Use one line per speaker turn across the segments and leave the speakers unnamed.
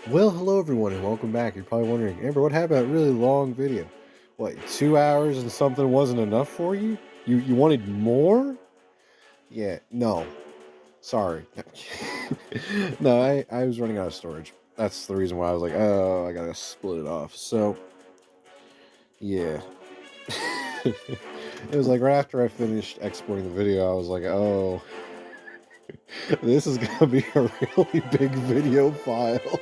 Well, hello everyone, and welcome back. You're probably wondering, Amber, what happened to that really long video? What, 2 hours and something wasn't enough for you? You wanted more? Yeah, no. Sorry. No, I was running out of storage. That's the reason why I was like, oh, I gotta split it off. So, yeah. It was like right after I finished exporting the video, I was like, oh, this is gonna be a really big video file.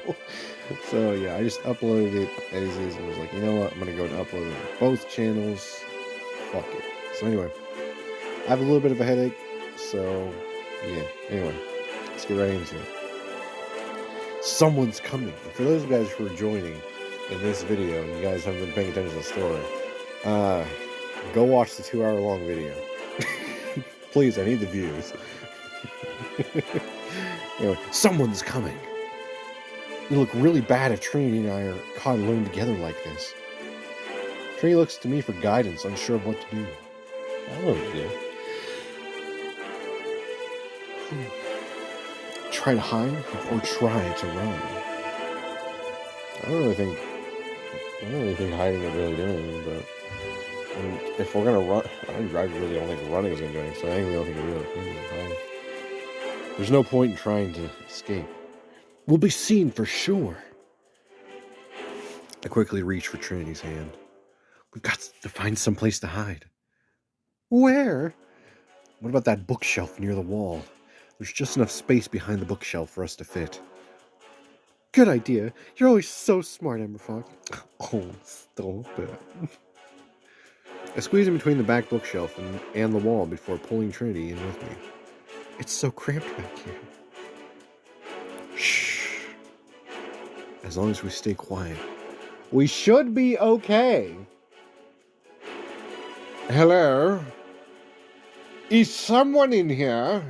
So yeah, I just uploaded it as is and was like, you know what, I'm gonna go and upload it on both channels. Fuck it. So anyway, I have a little bit of a headache, so yeah. Anyway, let's get right into it. Someone's coming. And for those guys who are joining in this video and you guys haven't been paying attention to the story, go watch the 2 hour long video. Please, I need the views. Anyway, someone's coming. You look really bad if Trinity and I are caught alone together like this. Trinity looks to me for guidance, unsure of what to do. I don't know what to do. Try to hide or try to run? I don't really think hiding would really do anything, but if we're gonna run, I really don't think running is gonna do anything, so I think we don't think it really can do hiding. There's no point in trying to escape. We'll be seen for sure. I quickly reach for Trinity's hand. We've got to find some place to hide. Where? What about that bookshelf near the wall? There's just enough space behind the bookshelf for us to fit. Good idea. You're always so smart, EmberFox. Oh, stop it. I squeeze in between the back bookshelf and the wall before pulling Trinity in with me. It's so cramped back here. Shh. As long as we stay quiet, we should be okay. Hello? Is someone in here?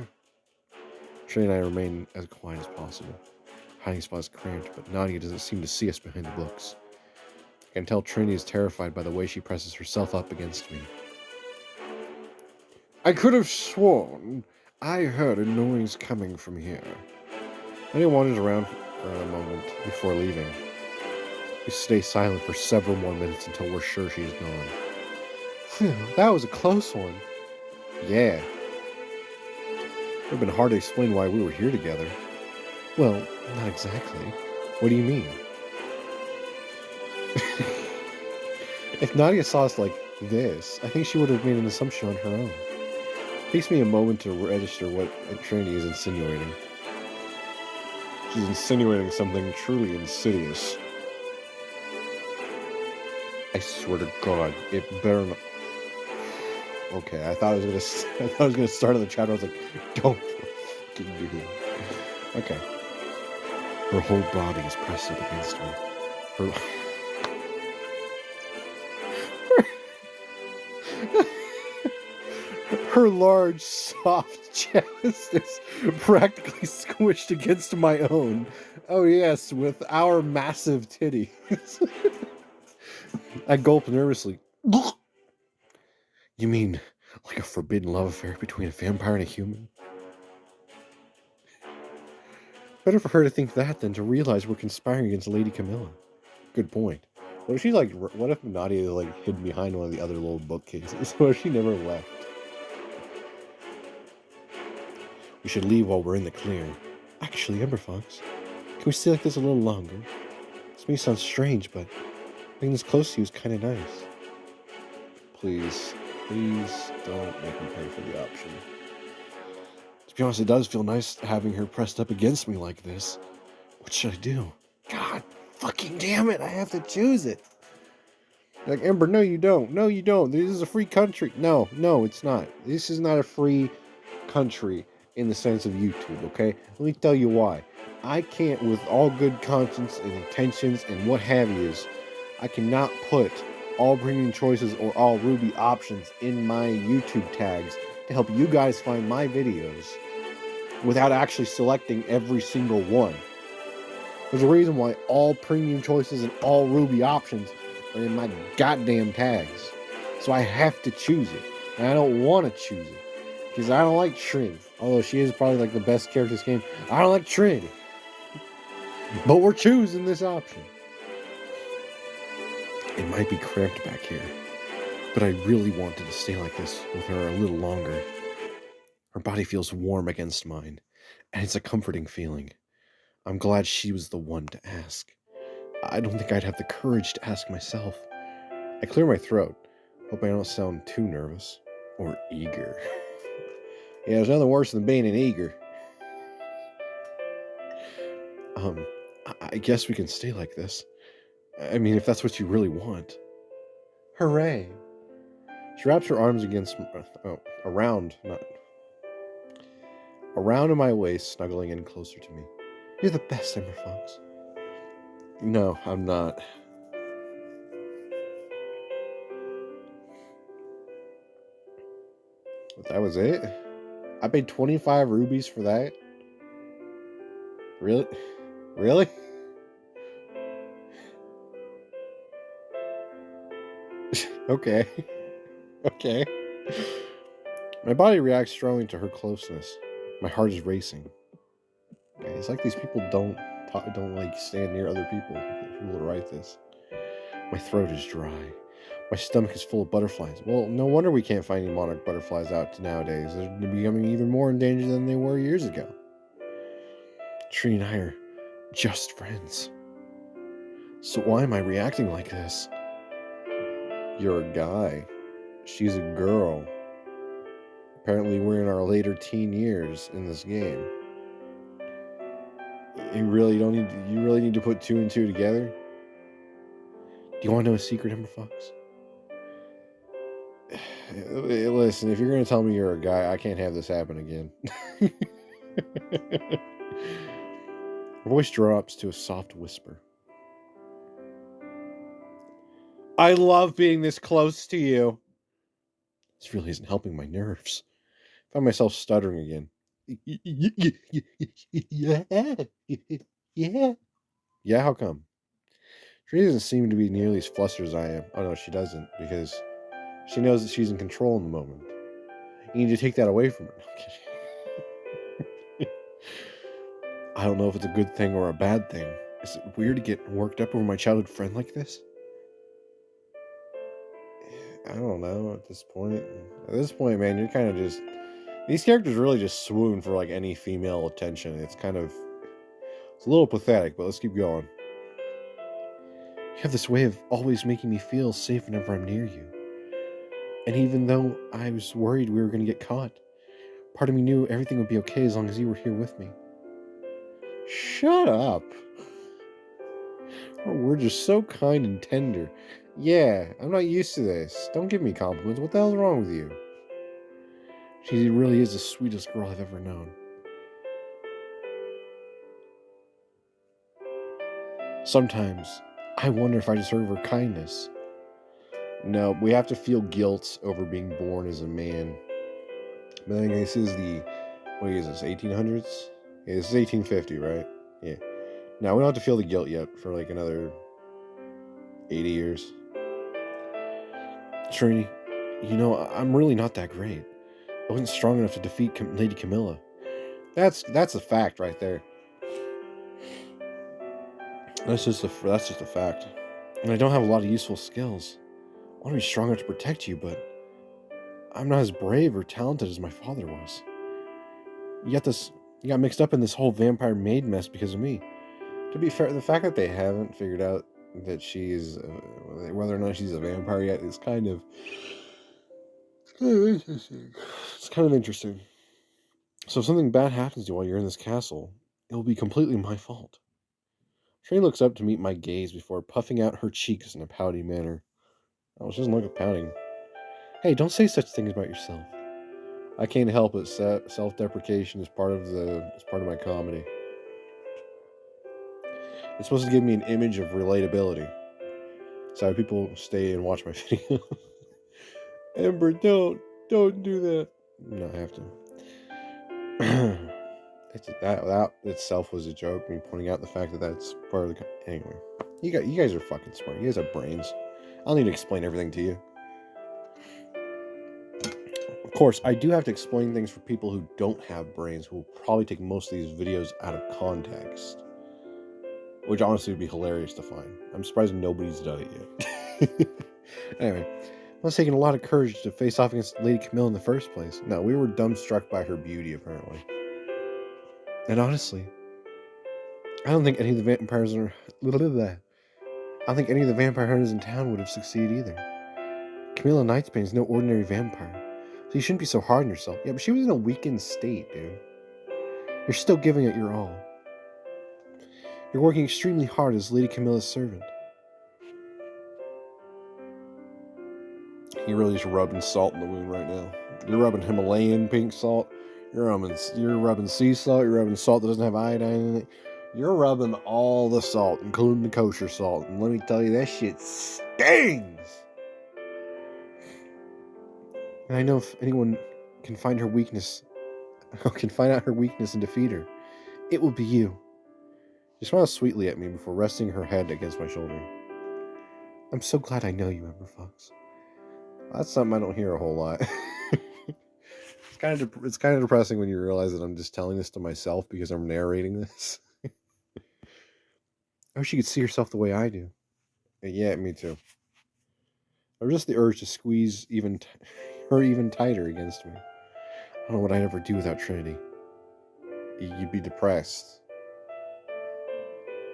Trinity and I remain as quiet as possible. Hiding spot is cramped, but Nadia doesn't seem to see us behind the books. I can tell Trinity is terrified by the way she presses herself up against me. I could have sworn I heard a noise coming from here. Nadia wanders around for a moment before leaving. We stay silent for several more minutes until we're sure she's gone. Phew, that was a close one. Yeah. It would have been hard to explain why we were here together. Well, not exactly. What do you mean? If Nadia saw us like this, I think she would have made an assumption on her own. It takes me a moment to register what Trinity is insinuating. She's insinuating something truly insidious. I swear to God, it better not. Okay, I thought I was gonna start on the chat. I was like, don't fucking do that. Okay. Her whole body is pressed up against me. Her large, soft chest is practically squished against my own. Oh yes, with our massive titties. I gulp nervously. You mean like a forbidden love affair between a vampire and a human? Better for her to think that than to realize we're conspiring against Lady Camilla. Good point. What if she's like? What if Nadia is like hidden behind one of the other little bookcases? What if she never left? We should leave while we're in the clear. Actually, EmberFox, can we stay like this a little longer? This may sound strange, but being this close to you is kind of nice. Please don't make me pay for the option. To be honest, it does feel nice having her pressed up against me like this. What should I do? God fucking damn it, I have to choose it. Like, Ember, no you don't. No you don't. This is a free country. No, it's not. This is not a free country in the sense of YouTube, okay? Let me tell you why. I can't, with all good conscience and intentions and what have yous, I cannot put all premium choices or all Ruby options in my YouTube tags to help you guys find my videos without actually selecting every single one. There's a reason why all premium choices and all Ruby options are in my goddamn tags. So I have to choose it. And I don't want to choose it. Because I don't like Trinity. Although she is probably like the best character in this game. I don't like Trinity. But we're choosing this option. It might be cramped back here, but I really wanted to stay like this with her a little longer. Her body feels warm against mine, and it's a comforting feeling. I'm glad she was the one to ask. I don't think I'd have the courage to ask myself. I clear my throat, hope I don't sound too nervous or eager. Yeah, there's nothing worse than being an eager. I guess we can stay like this. I mean, if that's what you really want. Hooray! She wraps her arms around in my waist, snuggling in closer to me. You're the best, EmberFox. No, I'm not. That was it? I paid 25 rubies for that? Really? Really? Okay. Okay. My body reacts strongly to her closeness. My heart is racing. Okay, it's like these people don't like stand near other people. People to write this. My throat is dry. My stomach is full of butterflies. Well, no wonder we can't find any monarch butterflies out nowadays. They're becoming even more endangered than they were years ago. Tree and I are just friends. So why am I reacting like this? You're a guy. She's a girl. Apparently we're in our later teen years in this game. You really need to put two and two together? Do you want to know a secret, EmberFox? Listen, if you're going to tell me you're a guy, I can't have this happen again. Her voice drops to a soft whisper. I love being this close to you. This really isn't helping my nerves. I find myself stuttering again. Yeah. Yeah, how come? She doesn't seem to be nearly as flustered as I am. Oh no, she doesn't, because she knows that she's in control in the moment. You need to take that away from her. I don't know if it's a good thing or a bad thing. Is it weird to get worked up over my childhood friend like this? I don't know at this point. At this point, man, you're kind of just... These characters really just swoon for like any female attention. It's a little pathetic, but let's keep going. You have this way of always making me feel safe whenever I'm near you. And even though I was worried we were going to get caught, part of me knew everything would be okay as long as you were here with me. Shut up. Her words are so kind and tender. Yeah, I'm not used to this. Don't give me compliments. What the hell's wrong with you? She really is the sweetest girl I've ever known. Sometimes, I wonder if I deserve her kindness. No, we have to feel guilt over being born as a man. But I think this is what is this, 1800s? Yeah, this is 1850, right? Yeah. Now, we don't have to feel the guilt yet for like another 80 years. Trini, I'm really not that great. I wasn't strong enough to defeat Lady Camilla. That's a fact right there. That's just a fact. And I don't have a lot of useful skills. I want to be strong enough to protect you, but I'm not as brave or talented as my father was. You got mixed up in this whole vampire maid mess because of me. To be fair, the fact that they haven't figured out that she's whether or not she's a vampire yet is kind of interesting. It's kind of interesting. So if something bad happens to you while you're in this castle, it will be completely my fault. Train looks up to meet my gaze before puffing out her cheeks in a pouty manner. Oh, she doesn't look like pouting. Hey, don't say such things about yourself. I can't help it. Self-deprecation is part of my comedy. It's supposed to give me an image of relatability. So people stay and watch my video. Ember, don't do that. No, I have to. That itself was a joke. Me pointing out the fact that that's part of the... Anyway, you guys are fucking smart. You guys have brains. I don't need to explain everything to you. Of course, I do have to explain things for people who don't have brains, who will probably take most of these videos out of context. which honestly would be hilarious to find. I'm surprised nobody's done it yet. Anyway, it was taking a lot of courage to face off against Lady Camilla in the first place. No, we were dumbstruck by her beauty, apparently. And honestly, I don't think any of the vampires are... I don't think any of the vampire hunters in town would have succeeded either. Camilla Nightsbane is no ordinary vampire, so you shouldn't be so hard on yourself. Yeah, but she was in a weakened state, dude. You're still giving it your all. You're working extremely hard as Lady Camilla's servant. You're really just rubbing salt in the wound right now. You're rubbing Himalayan pink salt. You're rubbing sea salt. You're rubbing salt that doesn't have iodine in it. You're rubbing all the salt, including the kosher salt. And let me tell you, that shit stings. And I know if anyone can find her weakness, can find out her weakness and defeat her, it will be you. She smiles sweetly at me before resting her head against my shoulder. I'm so glad I know you, EmberFox. That's something I don't hear a whole lot. It's kind of depressing when you realize that I'm just telling this to myself because I'm narrating this. I wish you could see yourself the way I do. Yeah, me too. Or just the urge to squeeze her even tighter against me. I don't know what I'd ever do without Trinity. You'd be depressed.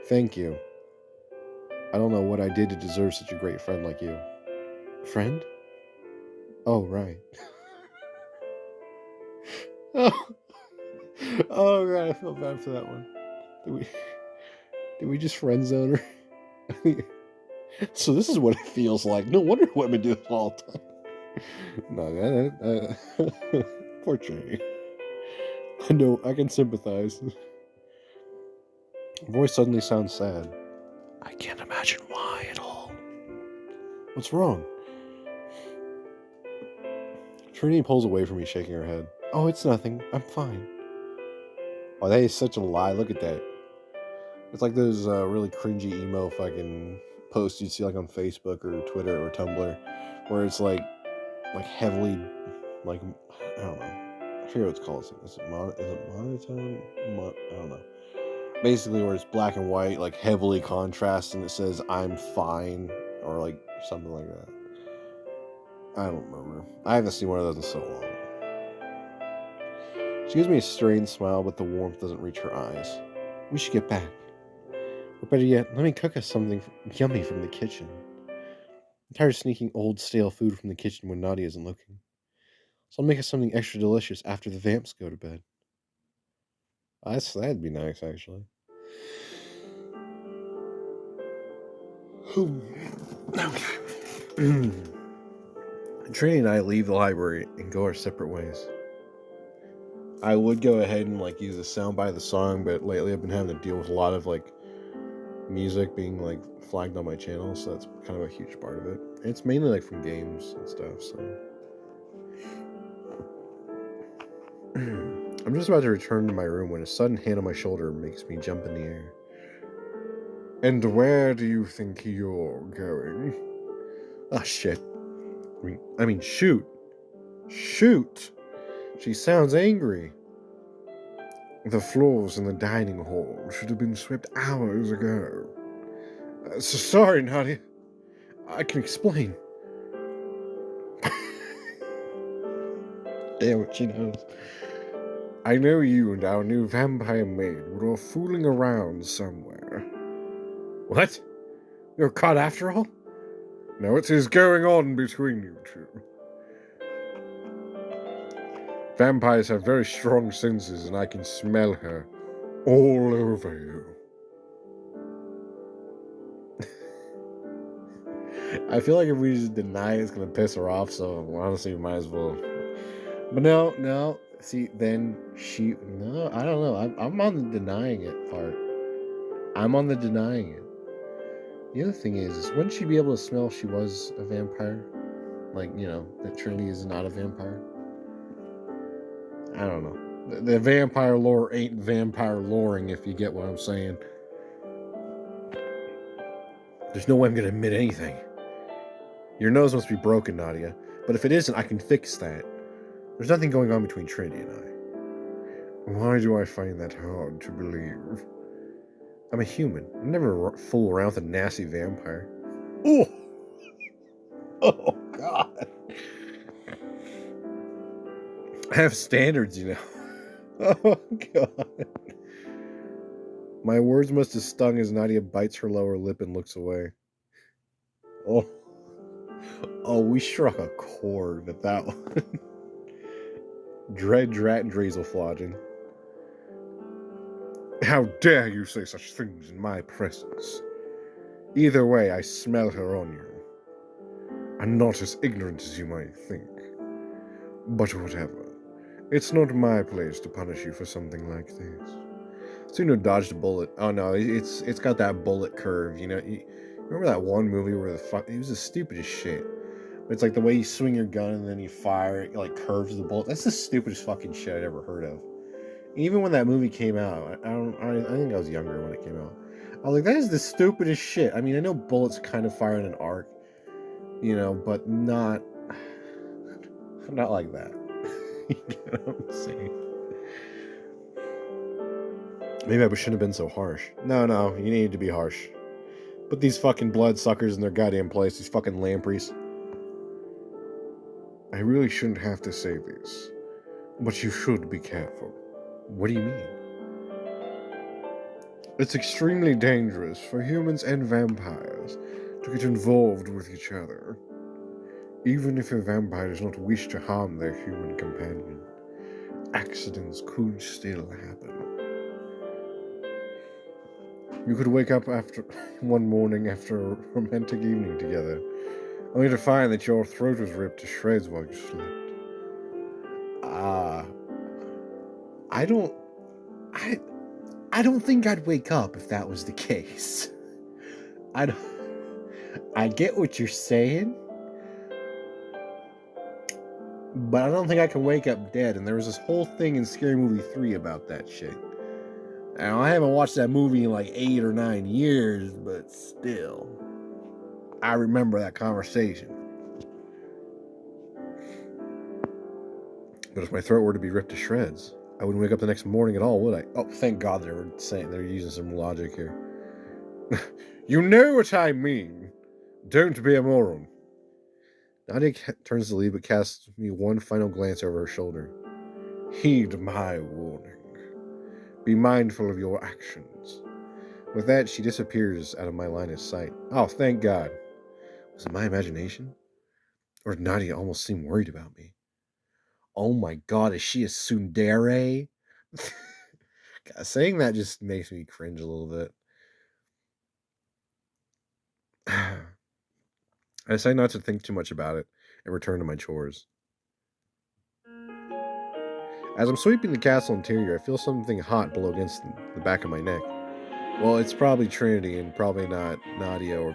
Thank you. I don't know what I did to deserve such a great friend like you. Friend? Oh, right. Oh, right. I feel bad for that one. Did we just friend zone her? So this is what it feels like. No wonder women do it all the time. No, poor Trinity. I know, I can sympathize. Her voice suddenly sounds sad. I can't imagine why at all. What's wrong? Trinity pulls away from me, shaking her head. Oh, it's nothing. I'm fine. Oh, that is such a lie. Look at that. It's like those really cringy emo fucking posts you'd see like on Facebook or Twitter or Tumblr, where it's like heavily, like, I don't know. I forget what it's called. Is it monotone? I don't know. Basically, where it's black and white, like heavily contrast, and it says "I'm fine" or like something like that. I don't remember. I haven't seen one of those in so long. She gives me a strained smile, but the warmth doesn't reach her eyes. We should get back. Or better yet, let me cook us something yummy from the kitchen. I'm tired of sneaking old, stale food from the kitchen when Nadia isn't looking. So I'll make us something extra delicious after the vamps go to bed. That'd be nice, actually. Trinity and I leave the library and go our separate ways. I would go ahead and like use a soundbite of the song, but lately I've been having to deal with a lot of like music being like flagged on my channel, so that's kind of a huge part of it. And it's mainly like from games and stuff, so I'm just about to return to my room when a sudden hand on my shoulder makes me jump in the air. And where do you think you're going? Ah, shit. I mean, shoot. Shoot! She sounds angry. The floors in the dining hall should have been swept hours ago. Sorry, Nadia. I can explain. Damn it, she knows. I know you and our new vampire maid were all fooling around somewhere. What? You're caught after all? No, it is going on between you two. Vampires have very strong senses, and I can smell her all over you. I feel like if we just deny it, it's going to piss her off, so honestly, we might as well. But no. See, then no, I don't know. I'm on the denying it part. I'm on the denying it. The other thing is wouldn't she be able to smell if she was a vampire? Like, that Trinity is not a vampire? I don't know. The vampire lore ain't vampire loring, if you get what I'm saying. There's no way I'm going to admit anything. Your nose must be broken, Nadia. But if it isn't, I can fix that. There's nothing going on between Trinity and I. Why do I find that hard to believe? I'm a human. I never fool around with a nasty vampire. Oh! Oh, God. I have standards, you know. Oh, God. My words must have stung as Nadia bites her lower lip and looks away. Oh. Oh, we struck a chord with that one. Dread Drat and Drazelflogen. How dare you say such things in my presence? Either way, I smell her on you. I'm not as ignorant as you might think. But whatever. It's not my place to punish you for something like this. Seem to have dodged a bullet. Oh no, it's got that bullet curve, you know. You remember that one movie where it was the stupidest shit. It's like the way you swing your gun and then you fire, it like curves the bullet. That's the stupidest fucking shit I'd ever heard of. Even when that movie came out, I think I was younger when it came out. I was like, that is the stupidest shit. I mean, I know bullets kind of fire in an arc, you know, but not like that. You know what I'm saying? Maybe I shouldn't have been so harsh. No, you needed to be harsh. Put these fucking bloodsuckers in their goddamn place, these fucking lampreys. I really shouldn't have to say this, but you should be careful. What do you mean? It's extremely dangerous for humans and vampires to get involved with each other. Even if a vampire does not wish to harm their human companion, accidents could still happen. You could wake up one morning after a romantic evening together, only to find that your throat was ripped to shreds while you slept. I don't think I'd wake up if that was the case. I get what you're saying, but I don't think I can wake up dead. And there was this whole thing in Scary Movie 3 about that shit. Now, I haven't watched that movie in like 8 or 9 years, but still, I remember that conversation. But if my throat were to be ripped to shreds, I wouldn't wake up the next morning at all, would I? Oh, thank God they're using some logic here. You know what I mean. Don't be a moron. Nadia turns to leave, but casts me one final glance over her shoulder. Heed my warning. Be mindful of your actions. With that, she disappears out of my line of sight. Oh, thank God. Was it my imagination? Or did Nadia almost seem worried about me? Oh my God, is she a tsundere? God, saying that just makes me cringe a little bit. I decide not to think too much about it and return to my chores. As I'm sweeping the castle interior, I feel something hot blow against the back of my neck. Well, it's probably Trinity and probably not Nadia or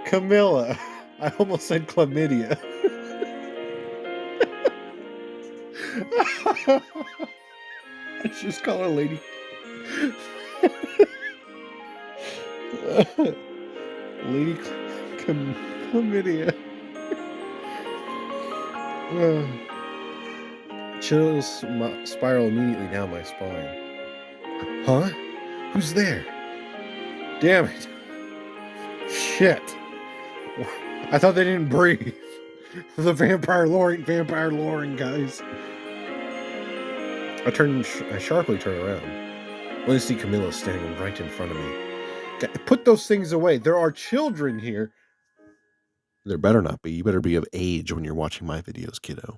Camilla. I almost said chlamydia. I should just call her Lady. Lady Chlamydia. Chills spiral immediately down my spine. Huh? Who's there? Damn it. Shit. I thought they didn't breathe. The vampire luring, guys. I sharply turn around. Only to see Camilla standing right in front of me. Put those things away. There are children here. There better not be. You better be of age when you're watching my videos, kiddo.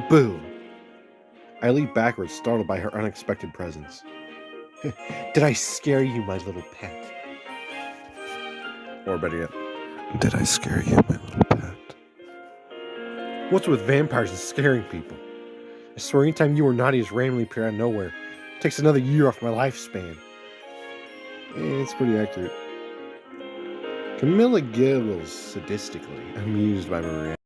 Boom. I leap backwards, startled by her unexpected presence. Did I scare you, my little pet? Or better yet, did I scare you, my little pet? What's with vampires and scaring people? I swear anytime you or Nadia's randomly appear out of nowhere, it takes another year off my lifespan. It's pretty accurate. Camilla giggles sadistically, amused by my reaction.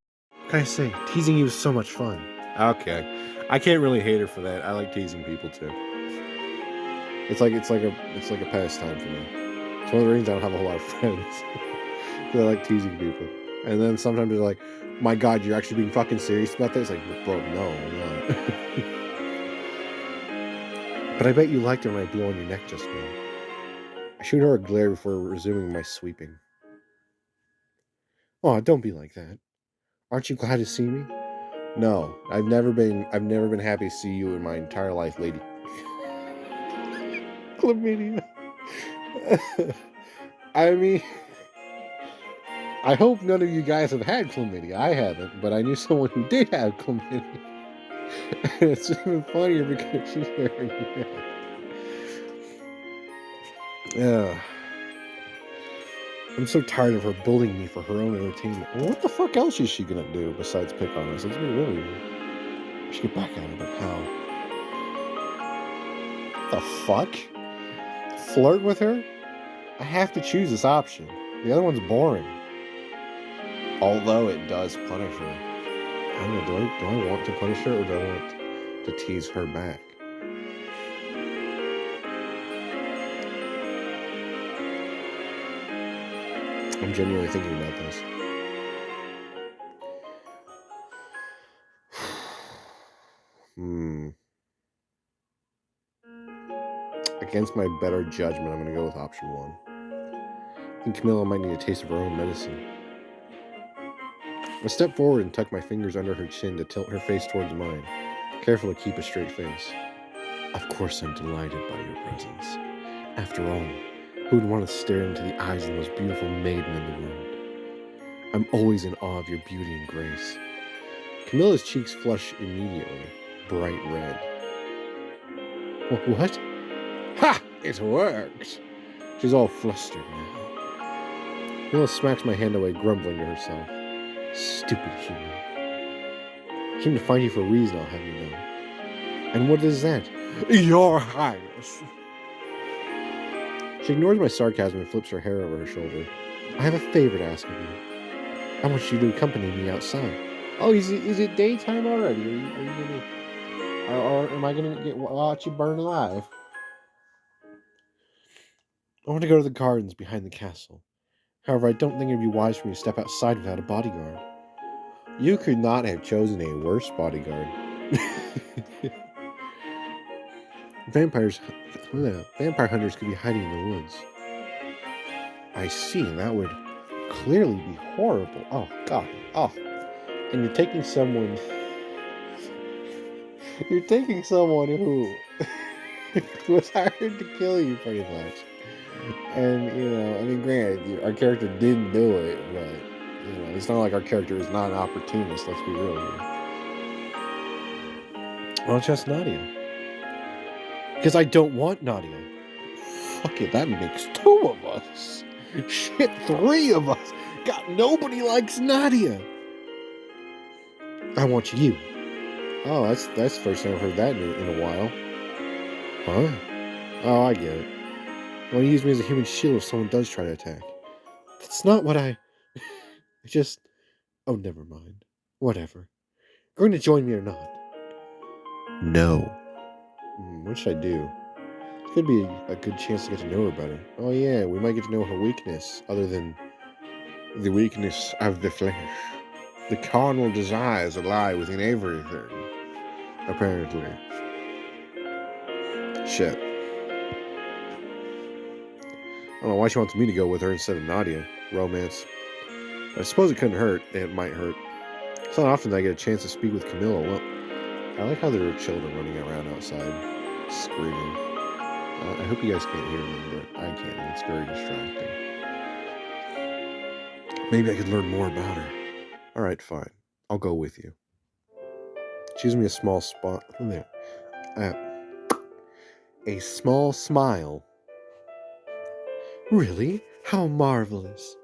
What can I say? Teasing you is so much fun. Okay. I can't really hate her for that. I like teasing people too. It's like a pastime for me. It's one of the reasons I don't have a whole lot of friends. They like teasing people. And then sometimes they're like, my God, you're actually being fucking serious about this? Like, bro, no, I'm not. But I bet you liked it when I blew on your neck just now. I shoot her a glare before resuming my sweeping. Oh, don't be like that. Aren't you glad to see me? No, I've never been happy to see you in my entire life, lady. Chlamydia. I mean, I hope none of you guys have had chlamydia. I haven't, but I knew someone who did have chlamydia. And it's even funnier because she's wearing it. Yeah. I'm so tired of her bullying me for her own entertainment. Well, what the fuck else is she gonna do besides pick on us? Let's be real here. I should get back at her, but how? The fuck? Flirt with her? I have to choose this option. The other one's boring. Although it does punish her. I don't know, do I want to punish her or do I want to tease her back? I'm genuinely thinking about this. Against my better judgment, I'm going to go with option 1. I think Camilla might need a taste of her own medicine. I step forward and tuck my fingers under her chin to tilt her face towards mine, careful to keep a straight face. Of course I'm delighted by your presence. After all, who would want to stare into the eyes of the most beautiful maiden in the world? I'm always in awe of your beauty and grace. Camilla's cheeks flush immediately, bright red. What? Ha! It worked! She's all flustered now. Camilla smacks my hand away, grumbling to herself. Stupid human. I came to find you for a reason, I'll have you know. And what is that? Your Highness! She ignores my sarcasm and flips her hair over her shoulder. I have a favor to ask of you. I want you to accompany me outside. Oh, is it daytime already? Are you gonna... Or am I gonna watch you burn alive? I want to go to the gardens behind the castle. However, I don't think it would be wise for me to step outside without a bodyguard. You could not have chosen a worse bodyguard. Vampire hunters could be hiding in the woods. I see, that would clearly be horrible. Oh, God. Oh. And you're taking someone who was hired to kill you, pretty much. And, I mean, granted, our character didn't do it, but, it's not like our character is not an opportunist, let's be real here. Well, just Nadia. Because I don't want Nadia. Fuck it, that makes 2 of us. Shit, 3 of us. God, nobody likes Nadia. I want you. Oh, that's the first time I've heard that in a while. Huh? Oh, I get it. You want to use me as a human shield if someone does try to attack. That's not what I just... Oh, never mind. Whatever. Going to join me or not? No. What should I do? It could be a good chance to get to know her better. Oh yeah, we might get to know her weakness, other than the weakness of the flesh. The carnal desires that lie within everything. Apparently. Shit. I don't know why she wants me to go with her instead of Nadia. Romance. I suppose it couldn't hurt. It might hurt. It's not often that I get a chance to speak with Camilla. Well, I like how there are children running around outside, screaming. I hope you guys can't hear them, but I can. It's very distracting. Maybe I could learn more about her. Alright, fine. I'll go with you. She gives me a small spot. There. A small smile. Really? How marvelous.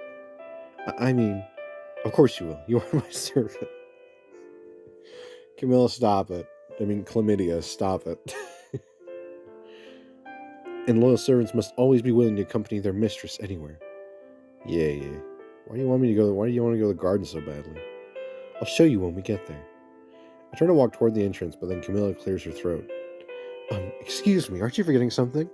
I mean, of course you will. You are my servant. Camilla, stop it. I mean, chlamydia, stop it. And loyal servants must always be willing to accompany their mistress anywhere. Yeah. Why do you want to go to the garden so badly? I'll show you when we get there. I turn to walk toward the entrance, but then Camilla clears her throat. Excuse me, aren't you forgetting something?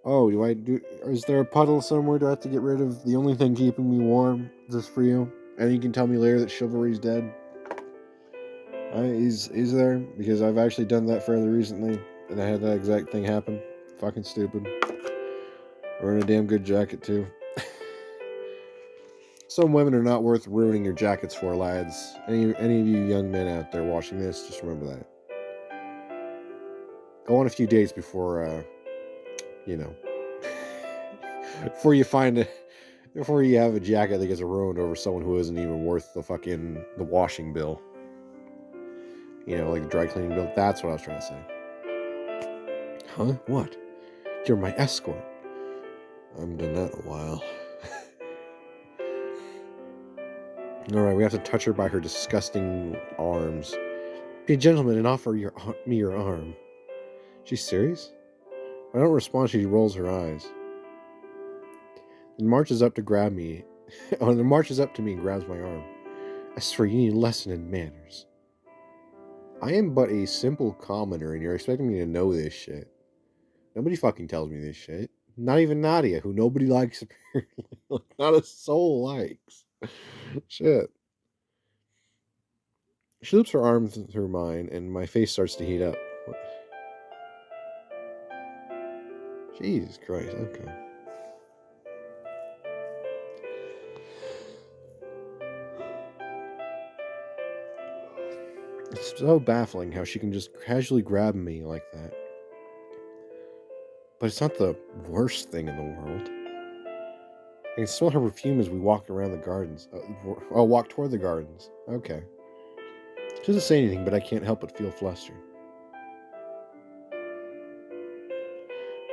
Oh, is there a puddle somewhere? Do I have to get rid of the only thing keeping me warm just for you? And you can tell me later that chivalry's dead? Is there? Because I've actually done that fairly recently, and I had that exact thing happen. Fucking stupid. Wearing a damn good jacket, too. Some women are not worth ruining your jackets for, lads. Any of you young men out there watching this, just remember that. Go on a few dates before, before you have a jacket that gets ruined over someone who isn't even worth the washing bill. Like the dry cleaning bill. That's what I was trying to say. Huh? What? You're my escort. I haven't done that in a while. Alright, we have to touch her by her disgusting arms. Be a gentleman and offer me your arm. She's serious? I don't respond, she rolls her eyes. And marches up to grab me. Then marches up to me and grabs my arm. I swear you need a lesson in manners. I am but a simple commoner and you're expecting me to know this shit. Nobody fucking tells me this shit. Not even Nadia, who nobody likes apparently. Not a soul likes. Shit. She loops her arm through mine and my face starts to heat up. What? Jesus Christ, okay. It's so baffling how she can just casually grab me like that. But it's not the worst thing in the world. I can smell her perfume as we walk around the gardens. Walk toward the gardens. Okay. She doesn't say anything, but I can't help but feel flustered.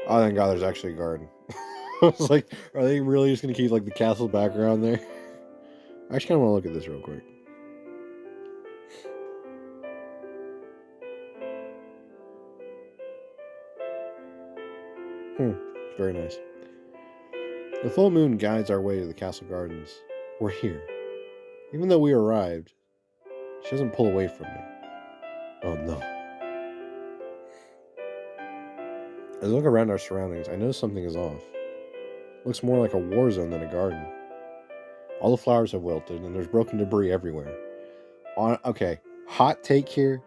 Oh, thank God there's actually a garden. I was like, are they really just going to keep like the castle background there? I actually kind of want to look at this real quick. Very nice. The full moon guides our way to the castle gardens. We're here. Even though we arrived, she doesn't pull away from me. Oh no. As I look around our surroundings, I notice something is off. It looks more like a war zone than a garden. All the flowers have wilted, and there's broken debris everywhere. Okay, hot take here,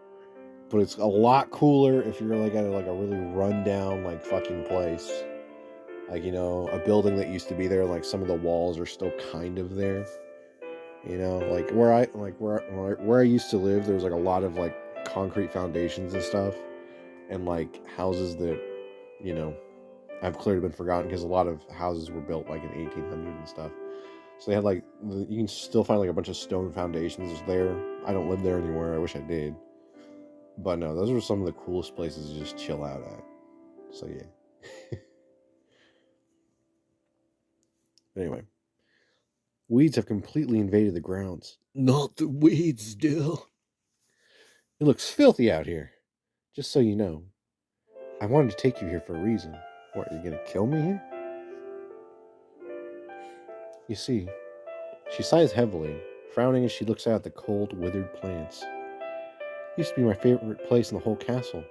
but it's a lot cooler if you're like at a really rundown like fucking place. Like, a building that used to be there, like some of the walls are still kind of there. Like where I used to live, there was like a lot of like concrete foundations and stuff, and like houses that, have clearly been forgotten because a lot of houses were built like in 1800 and stuff. So they had like, you can still find like a bunch of stone foundations there. I don't live there anymore. I wish I did. But no, those were some of the coolest places to just chill out at. So yeah. Anyway. Weeds have completely invaded the grounds. Not the weeds, still. It looks filthy out here. Just so you know. I wanted to take you here for a reason. What, are you going to kill me here? You see, she sighs heavily, frowning as she looks out at the cold, withered plants. It used to be my favorite place in the whole castle.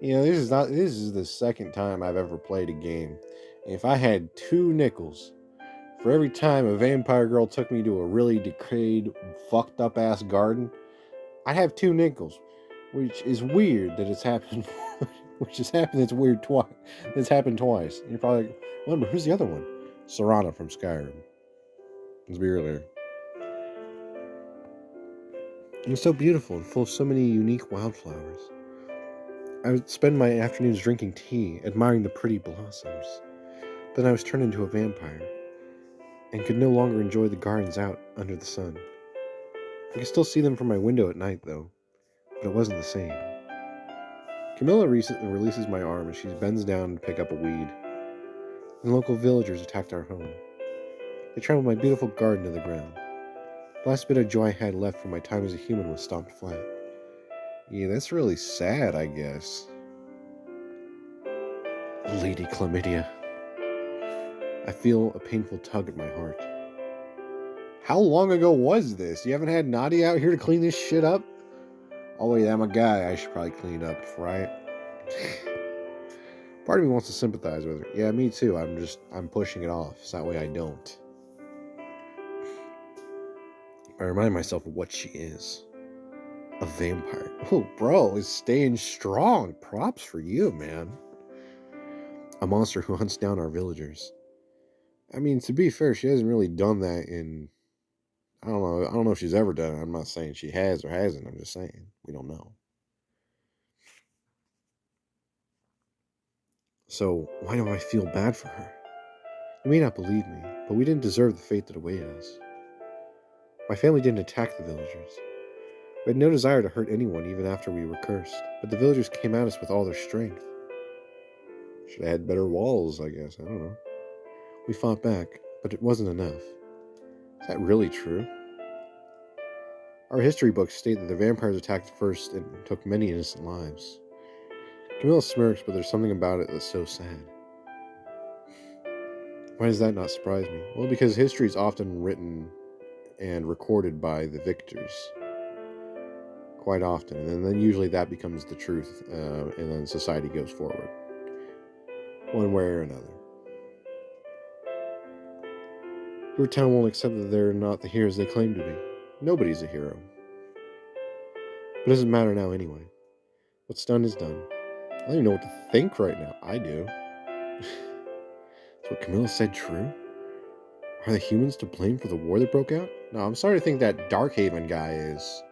This is the second time I've ever played a game. And if I had 2 nickels for every time a vampire girl took me to a really decayed, fucked up ass garden, I'd have 2 nickels. Which is weird that it's happened. It's weird twice. It's happened twice. And you're probably like, remember, who's the other one? Serana from Skyrim. Let's be earlier. It's so beautiful and full of so many unique wildflowers. I would spend my afternoons drinking tea, admiring the pretty blossoms. Then I was turned into a vampire, and could no longer enjoy the gardens out under the sun. I could still see them from my window at night, though, but it wasn't the same. Camilla releases my arm as she bends down to pick up a weed. And local villagers attacked our home. They trampled my beautiful garden to the ground. The last bit of joy I had left from my time as a human was stomped flat. Yeah, that's really sad, I guess. Lady Chlamydia. I feel a painful tug at my heart. How long ago was this? You haven't had Nadia out here to clean this shit up? Oh wait, I'm a guy. I should probably clean up, right? Part of me wants to sympathize with her. Yeah, me too. I'm pushing it off, so that way I don't. I remind myself of what she is. A vampire. Oh, bro, is staying strong. Props for you, man. A monster who hunts down our villagers. I mean, to be fair, she hasn't really done that in... I don't know if she's ever done it. I'm not saying she has or hasn't. I'm just saying. We don't know. So, why do I feel bad for her? You may not believe me, but we didn't deserve the fate that awaited us. My family didn't attack the villagers. We had no desire to hurt anyone even after we were cursed, but the villagers came at us with all their strength. Should have had better walls, I guess. I don't know. We fought back, but it wasn't enough. Is that really true? Our history books state that the vampires attacked first and took many innocent lives. Camilla smirks, but there's something about it that's so sad. Why does that not surprise me? Well, because history is often written and recorded by the victors. Quite often. And then usually that becomes the truth, and then society goes forward. One way or another. Your town won't accept that they're not the heroes they claim to be. Nobody's a hero. But it doesn't matter now anyway. What's done is done. I don't even know what to think right now. I do. Is what Camilla said true? Are the humans to blame for the war that broke out? No, I'm starting to think that Darkhaven guy is.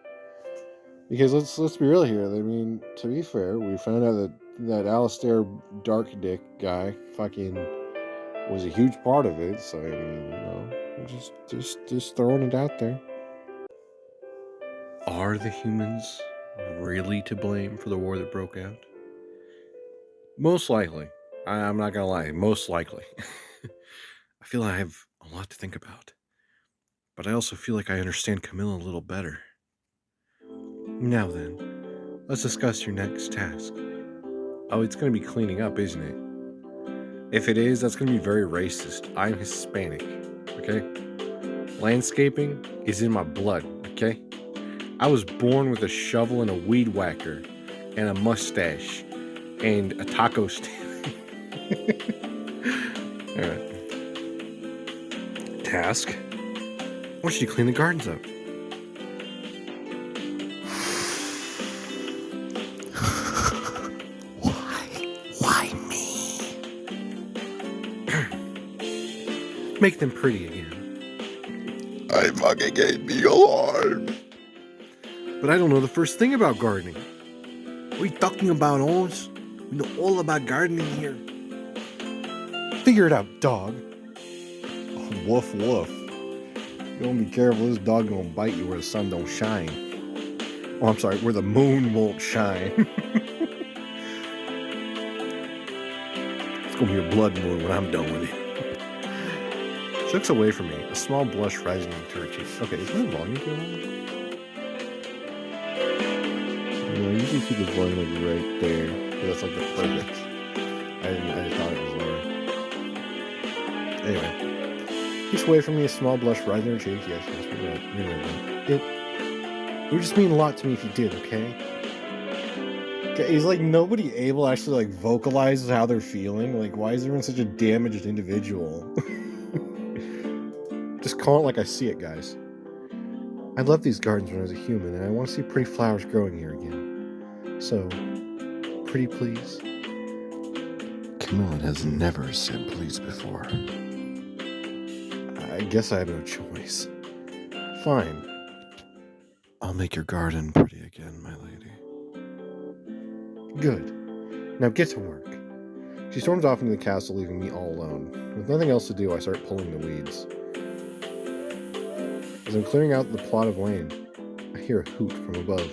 Because let's be real here. I mean, to be fair, we found out that Alistair Darkdick guy fucking was a huge part of it. So I mean, just throwing it out there. Are the humans really to blame for the war that broke out? Most likely. I'm not gonna lie. Most likely. I feel I have a lot to think about. But I also feel like I understand Camilla a little better. Now then, let's discuss your next task. Oh, it's going to be cleaning up, isn't it? If it is, that's going to be very racist. I'm Hispanic, okay? Landscaping is in my blood, okay? I was born with a shovel and a weed whacker and a mustache and a taco stand. Alright. Task? I want you to clean the gardens up. Why me? Make them pretty again. I fucking gave me alarm. But I don't know the first thing about gardening. What are you talking about, Owens? We know all about gardening here. Figure it out, dog. Oh, woof woof. You don't be careful, this dog gonna bite you where the sun don't shine. Oh, I'm sorry, where the moon won't shine. It's gonna be a blood moon when I'm done with it. She looks away from me, a small blush rising into her cheeks. Okay, is my volume too low? I usually keep the volume like right there, because that's like the perfect. I thought it was lower. Anyway, keeps away from me, a small blush rising in her cheeks. Yes, you're right. It would just mean a lot to me if you did, okay? Okay, he's like nobody able to actually like vocalize how they're feeling. Like, why is everyone such a damaged individual? Just call it like I see it, guys. I loved these gardens when I was a human, and I want to see pretty flowers growing here again. So, pretty please. Camilla has never said please before. I guess I have no choice. Fine. I'll make your garden pretty again, my lady. Good. Now get to work. She storms off into the castle, leaving me all alone. With nothing else to do, I start pulling the weeds. As I'm clearing out the plot of land, I hear a hoot from above.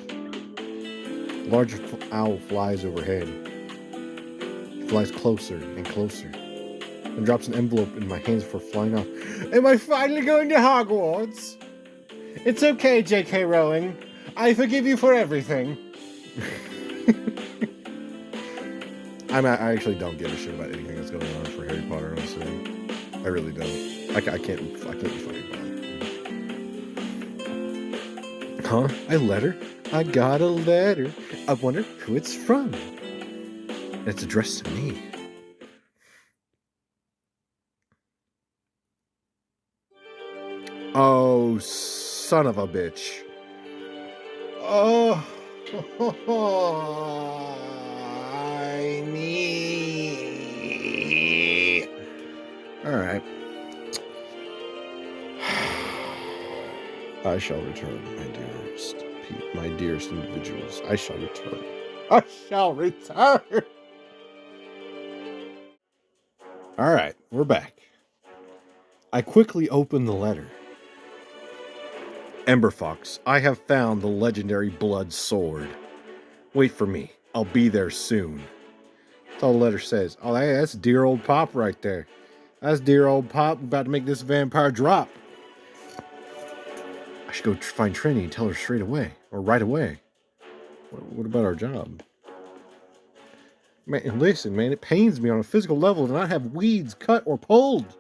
A large owl flies overhead. It flies closer and closer, and drops an envelope in my hands before flying off. Am I finally going to Hogwarts? It's okay, J.K. Rowling. I forgive you for everything. I actually don't give a shit about anything that's going on for Harry Potter, honestly. I really don't. I can't be fucking bothered. Huh? A letter? I got a letter. I wonder who it's from. And it's addressed to me. son of a bitch. Oh, I need. All right. I shall return, my dearest individuals. I shall return. I shall return. All right, we're back. I quickly opened the letter. EmberFox, I have found the legendary blood sword. Wait for me. I'll be there soon. That's all the letter says. Oh, that's dear old Pop right there. That's dear old Pop about to make this vampire drop. I should go find Trinity and tell her straight away. Or right away. What about our job? Man, listen, man, it pains me on a physical level to not have weeds cut or pulled.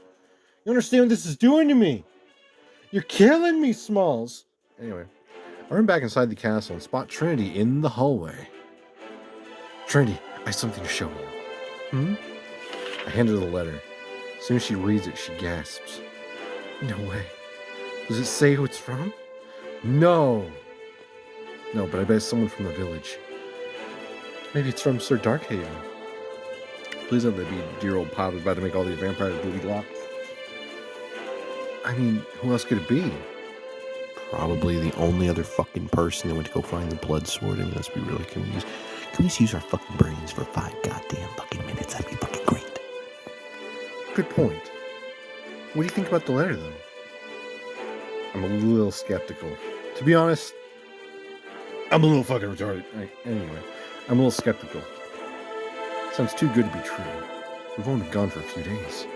You understand what this is doing to me? You're killing me, Smalls. Anyway, I run back inside the castle and spot Trinity in the hallway. Trinity, I have something to show you. I hand her the letter. As soon as she reads it, she gasps. No way. Does it say who it's from? No. No, but I bet it's someone from the village. Maybe it's from Sir Darkhaven. Please don't let me be dear old Pop about to make all these vampires booby locked. I mean, who else could it be? Probably the only other fucking person that went to go find the blood sword. And let's be really, can we just use our fucking brains for 5 goddamn fucking minutes? That'd be fucking great. Good point. What do you think about the letter, though? I'm a little skeptical. To be honest, I'm a little fucking retarded. Anyway, I'm a little skeptical. Sounds too good to be true. We've only been gone for a few days.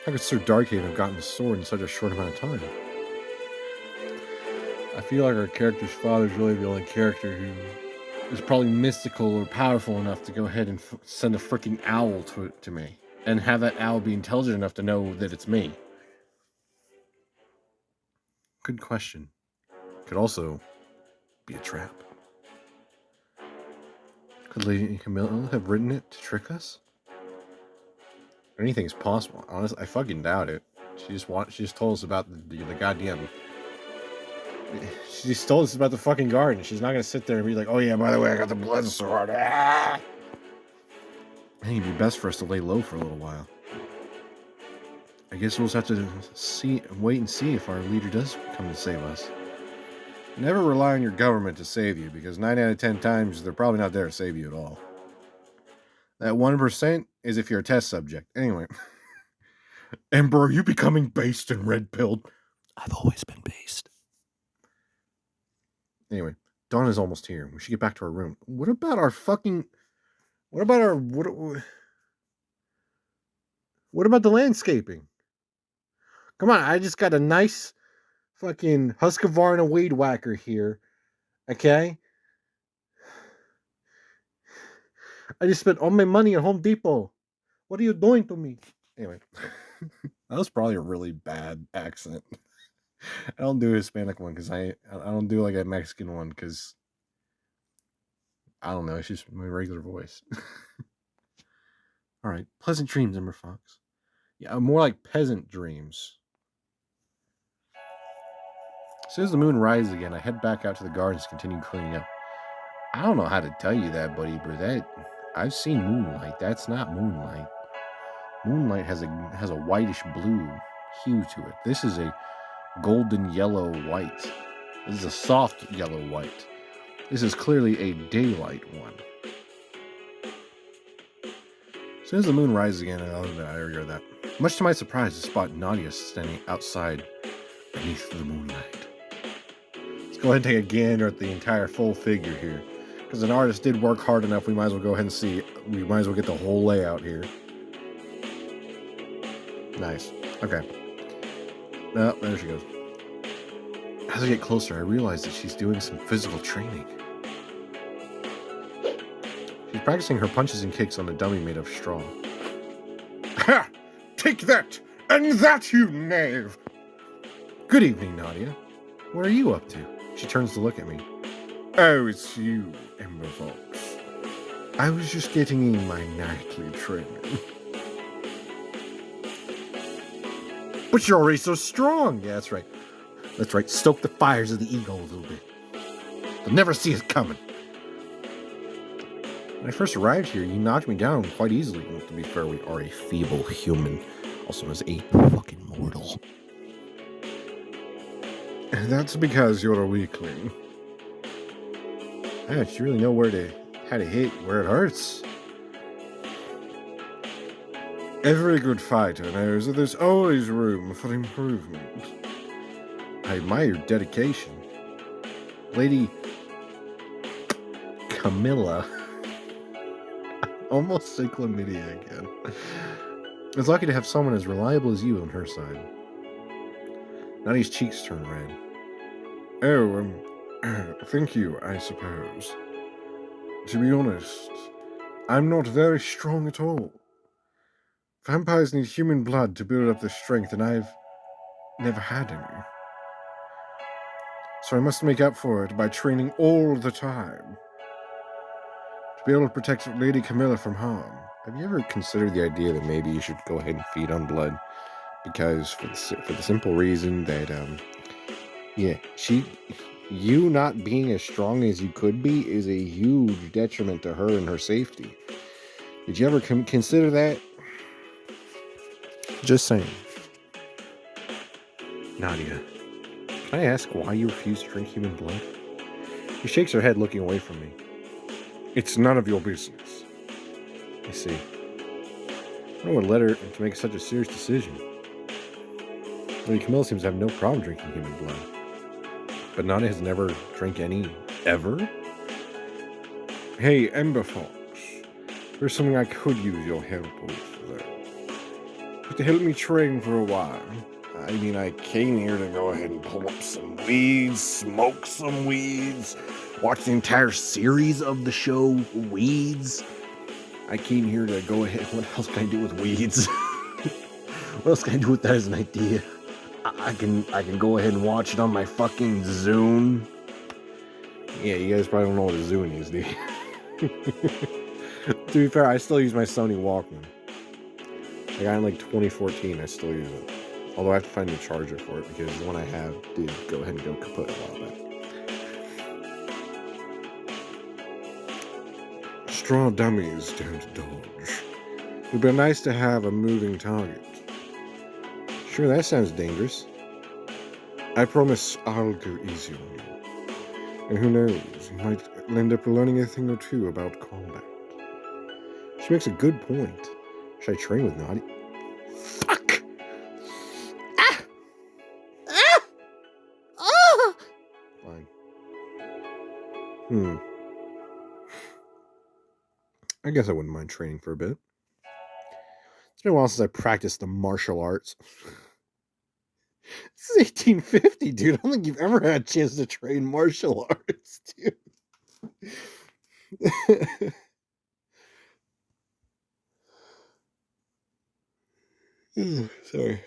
How could Sir Darkhaven have gotten the sword in such a short amount of time? I feel like our character's father is really the only character who is probably mystical or powerful enough to go ahead and send a freaking owl to me. And have that owl be intelligent enough to know that it's me. Good question. Could also be a trap. Could Lady Camilla have written it to trick us? Anything's possible. Honestly, I fucking doubt it. She just told us about the goddamn. She just told us about the fucking garden. She's not gonna sit there and be like, "Oh yeah, by the way, I got the blood sword." Ah! I think it'd be best for us to lay low for a little while. I guess we'll just have to wait and see if our leader does come to save us. Never rely on your government to save you, because 9 out of 10 times they're probably not there to save you at all. That 1% is if you're a test subject. Anyway. Ember, are you becoming based and red-pilled? I've always been based. Anyway, dawn is almost here. We should get back to our room. What about our fucking... What about the landscaping? Come on, I just got a nice fucking Husqvarna weed whacker here. Okay? I just spent all my money at Home Depot. What are you doing to me? Anyway, that was probably a really bad accent. I don't do a Hispanic one because I don't do like a Mexican one because I don't know. It's just my regular voice. All right, pleasant dreams, EmberFox. Yeah, more like peasant dreams. As soon as the moon rises again, I head back out to the gardens to continue cleaning up. I don't know how to tell you that, buddy, but I've seen moonlight. That's not moonlight. Moonlight has a whitish blue hue to it. This is a golden yellow white. This is a soft yellow white. This is clearly a daylight one. As soon as the moon rises again, I regret that. Much to my surprise, I spot Nadia standing outside beneath the moonlight. Let's go ahead and take a gander at the entire full figure here. Because an artist did work hard enough, we might as well go ahead and see. We might as well get the whole layout here. Nice. Okay. Oh, there she goes. As I get closer, I realize that she's doing some physical training. She's practicing her punches and kicks on a dummy made of straw. Ha! Take that! And that, you knave! Good evening, Nadia. What are you up to? She turns to look at me. Oh, it's you, EmberFox. I was just getting in my nightly training. But you're already so strong. Yeah, that's right. That's right, stoke the fires of the ego a little bit. They'll never see us coming. When I first arrived here, you knocked me down quite easily. Well, to be fair, we are a feeble human, also as a fucking mortal. That's because you're a weakling. Yeah, you really know how to hit where it hurts. Every good fighter knows that there's always room for improvement. I admire your dedication. Lady Camilla. Almost say chlamydia again. Is lucky to have someone as reliable as you on her side. Nadia's cheeks turn red. Oh, thank you, I suppose. To be honest, I'm not very strong at all. Vampires need human blood to build up their strength, and I've never had any. So I must make up for it by training all the time. To be able to protect Lady Camilla from harm. Have you ever considered the idea that maybe you should go ahead and feed on blood? Because for the simple reason that, you not being as strong as you could be is a huge detriment to her and her safety. Did you ever consider that? Just saying. Nadia, can I ask why you refuse to drink human blood? She shakes her head, looking away from me. It's none of your business. I see. I don't know what led her to make such a serious decision. Lady Camilla seems to have no problem drinking human blood. But Nadia has never drank any, ever? Hey, EmberFox. There's something I could use your help with, though. To help me train for a while. I mean, I came here to go ahead and pull up some weeds, smoke some weeds, watch the entire series of the show, Weeds. I came here to go ahead. What else can I do with weeds? What else can I do with that as an idea? I can go ahead and watch it on my fucking Zune. Yeah, you guys probably don't know what a Zune is, do you? To be fair, I still use my Sony Walkman. I got it in like 2014, I still use it. Although I have to find a charger for it because the one I have did go ahead and go kaput a while back. Straw dummies don't dodge. It would be nice to have a moving target. Sure, that sounds dangerous. I promise I'll go easy on you. And who knows, you might end up learning a thing or two about combat. She makes a good point. Should I train with Nadia? Fuck! Ah! Ah! Ah! Fine. I guess I wouldn't mind training for a bit. It's been a while since I practiced the martial arts. This is 1850, dude. I don't think you've ever had a chance to train martial arts, dude. Sorry.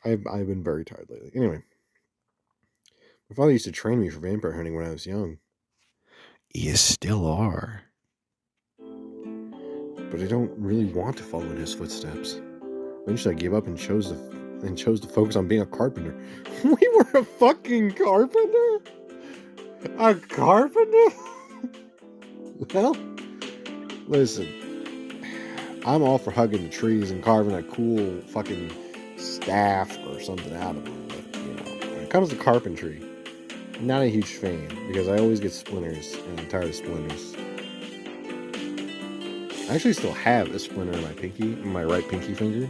I've been very tired lately. Anyway. My father used to train me for vampire hunting when I was young. You still are. But I don't really want to follow in his footsteps. Eventually I gave up and chose to focus on being a carpenter. We were a fucking carpenter? A carpenter? Well, listen. I'm all for hugging the trees and carving a cool fucking staff or something out of them. But, when it comes to carpentry, I'm not a huge fan because I always get splinters and I'm tired of splinters. I actually still have a splinter in my right pinky finger.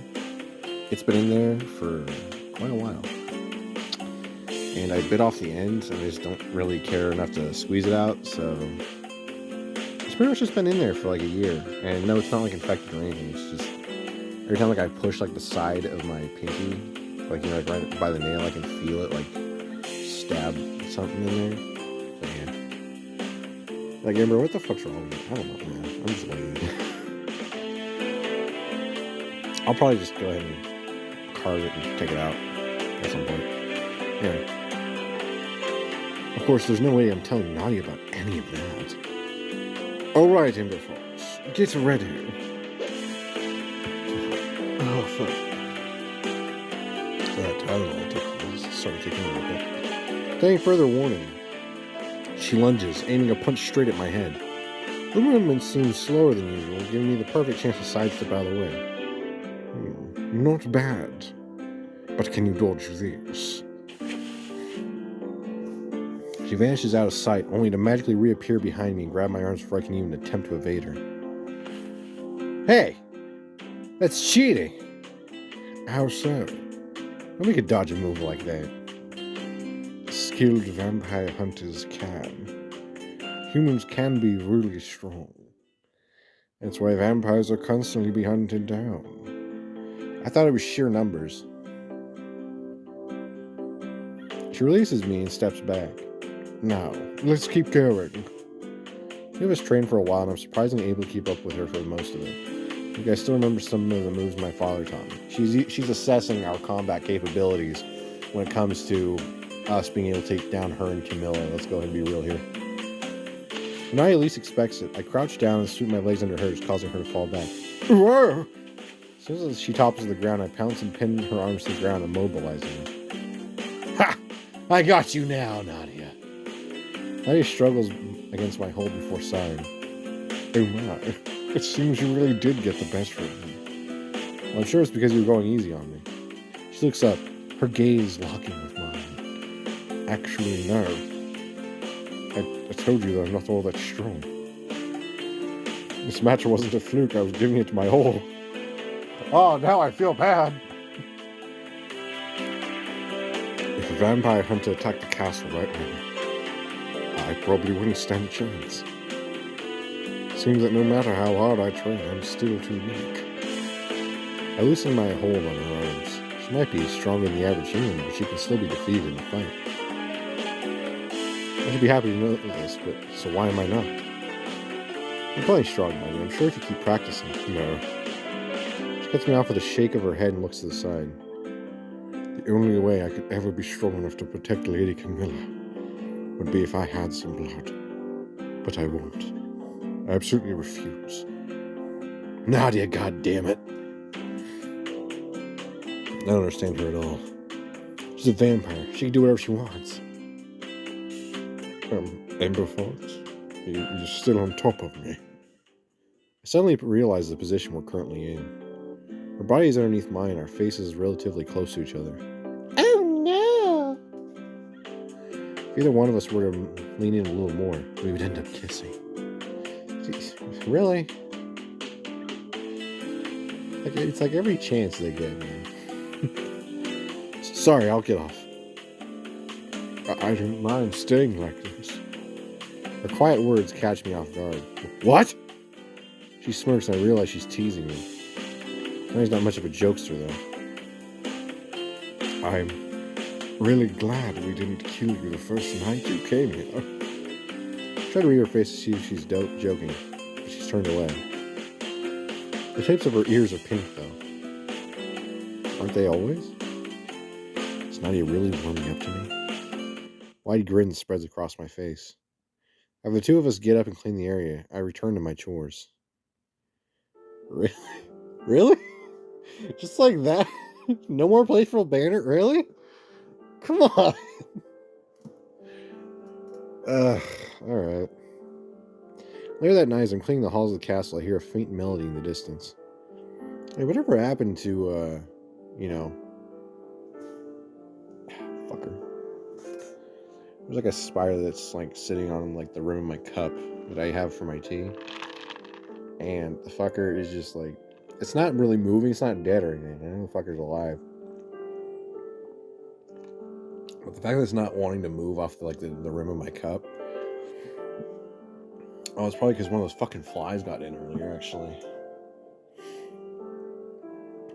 It's been in there for quite a while. And I bit off the end, and I just don't really care enough to squeeze it out, so it's pretty much just been in there for like a year. And no, it's not like infected or anything. It's just every time like I push like the side of my pinky, like like right by the nail, I can feel it like stab something in there. So yeah. Like Amber, what the fuck's wrong with me? I don't know, man. I'm just lazy. I'll probably just go ahead and carve it and take it out at some point. Anyway. Of course, there's no way I'm telling Nadia about any of that. Alright, EmberFox. Get ready. Oh, fuck. That Tylenol I took was starting to kick in a little bit. Without any further warning, she lunges, aiming a punch straight at my head. The movement seems slower than usual, giving me the perfect chance to sidestep out of the way. Not bad. But can you dodge this? She vanishes out of sight, only to magically reappear behind me and grab my arms before I can even attempt to evade her. Hey! That's cheating! How so? Nobody could dodge a move like that. Skilled vampire hunters can. Humans can be really strong. That's why vampires are constantly being hunted down. I thought it was sheer numbers. She releases me and steps back. Now, let's keep going. We have us trained for a while, and I'm surprisingly able to keep up with her for most of it. I think I still remember some of the moves my father taught me. She's assessing our combat capabilities when it comes to us being able to take down her and Camilla. Let's go ahead and be real here. When I least expects it, I crouch down and sweep my legs under hers, causing her to fall back. Whoa! As soon as she topples the ground, I pounce and pin her arms to the ground, immobilizing her. Ha! I got you now, Nadia. Nadia struggles against my hold before sighing. Oh my, it seems you really did get the best of me. Well, I'm sure it's because you were going easy on me. She looks up, her gaze locking with mine. Actually, no. I told you that I'm not all that strong. This match wasn't a fluke, I was giving it to my all. Oh, now I feel bad. If a vampire hunter attacked the castle right now, I probably wouldn't stand a chance. Seems that no matter how hard I train, I'm still too weak. I loosen my hold on her arms. She might be stronger than the average human, but she can still be defeated in a fight. I should be happy to know this, but so why am I not? I'm plenty strong, buddy. I'm sure if you keep practicing. No. She cuts me off with a shake of her head and looks to the side. The only way I could ever be strong enough to protect Lady Camilla would be if I had some blood. But I won't. I absolutely refuse. Nadia, goddammit. I don't understand her at all. She's a vampire. She can do whatever she wants. EmberFox? You're still on top of me. I suddenly realize the position we're currently in. Our bodies underneath mine, our faces relatively close to each other. Oh no! If either one of us were to lean in a little more, we would end up kissing. Jeez, really? It's like every chance they get, man. Sorry, I'll get off. I don't mind staying like this. Her quiet words catch me off guard. What? She smirks and I realize she's teasing me. He's not much of a jokester, though. I'm really glad we didn't kill you the first night you came here. I try to read her face to see if she's joking, but she's turned away. The tips of her ears are pink, though. Aren't they always? Is Nadia really warming up to me? Wide grin spreads across my face. After the two of us get up and clean the area, I return to my chores. Really? Really? Just like that? No more playful banter? Really? Come on. Alright. Later that night, as I'm cleaning the halls of the castle, I hear a faint melody in the distance. Hey, whatever happened to, fucker. There's like a spider that's like sitting on like the rim of my cup that I have for my tea. And the fucker is just like, it's not really moving, it's not dead or anything. I know the fucker's alive. But the fact that it's not wanting to move off the rim of my cup. Oh, it's probably because one of those fucking flies got in earlier, actually.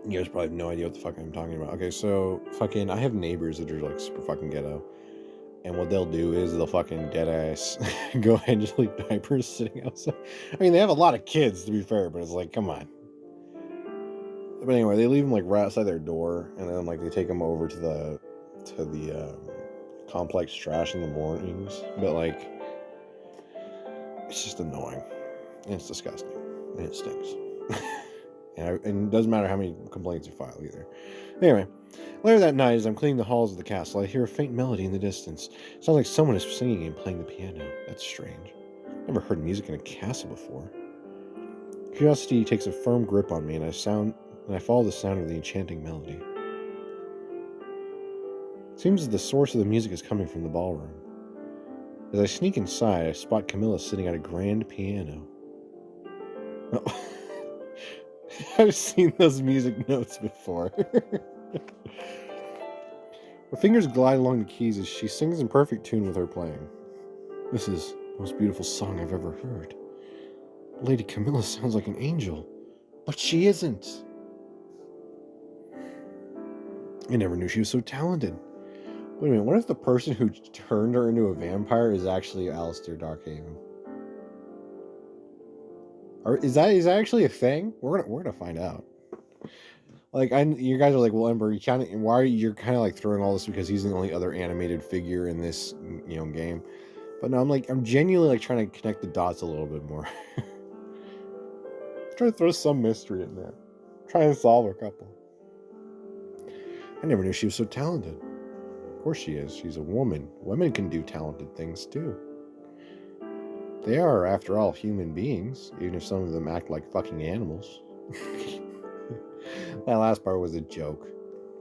You guys probably have no idea what the fuck I'm talking about. Okay, so fucking, I have neighbors that are like super fucking ghetto. And what they'll do is they'll fucking deadass go ahead and just leave diapers sitting outside. I mean, they have a lot of kids, to be fair, but it's like, come on. But anyway, they leave them like right outside their door, and then like they take them over to the complex trash in the mornings. But like, it's just annoying, and it's disgusting, and it stinks. And it doesn't matter how many complaints you file either. Anyway, Later that night, as I'm cleaning the halls of the castle, I hear a faint melody in the distance. It sounds like someone is singing and playing the piano. That's strange. I've never heard music in a castle before. Curiosity takes a firm grip on me, and I follow the sound of the enchanting melody. It seems that the source of the music is coming from the ballroom. As I sneak inside, I spot Camilla sitting at a grand piano. Oh. I've seen those music notes before. Her fingers glide along the keys as she sings in perfect tune with her playing. This is the most beautiful song I've ever heard. Lady Camilla sounds like an angel, but she isn't. I never knew she was so talented. Wait a minute, what if the person who turned her into a vampire is actually Alistair Darkhaven? Or is that actually a thing? We're gonna find out. Like, you guys are like, well, Ember, you're kind of like throwing all this because he's the only other animated figure in this, game. But no, I'm genuinely like trying to connect the dots a little bit more. Try to throw some mystery in there. Try and solve a couple. I never knew she was so talented. Of course she is. She's a woman. Women can do talented things too. They are, after all, human beings, even if some of them act like fucking animals. That last part was a joke.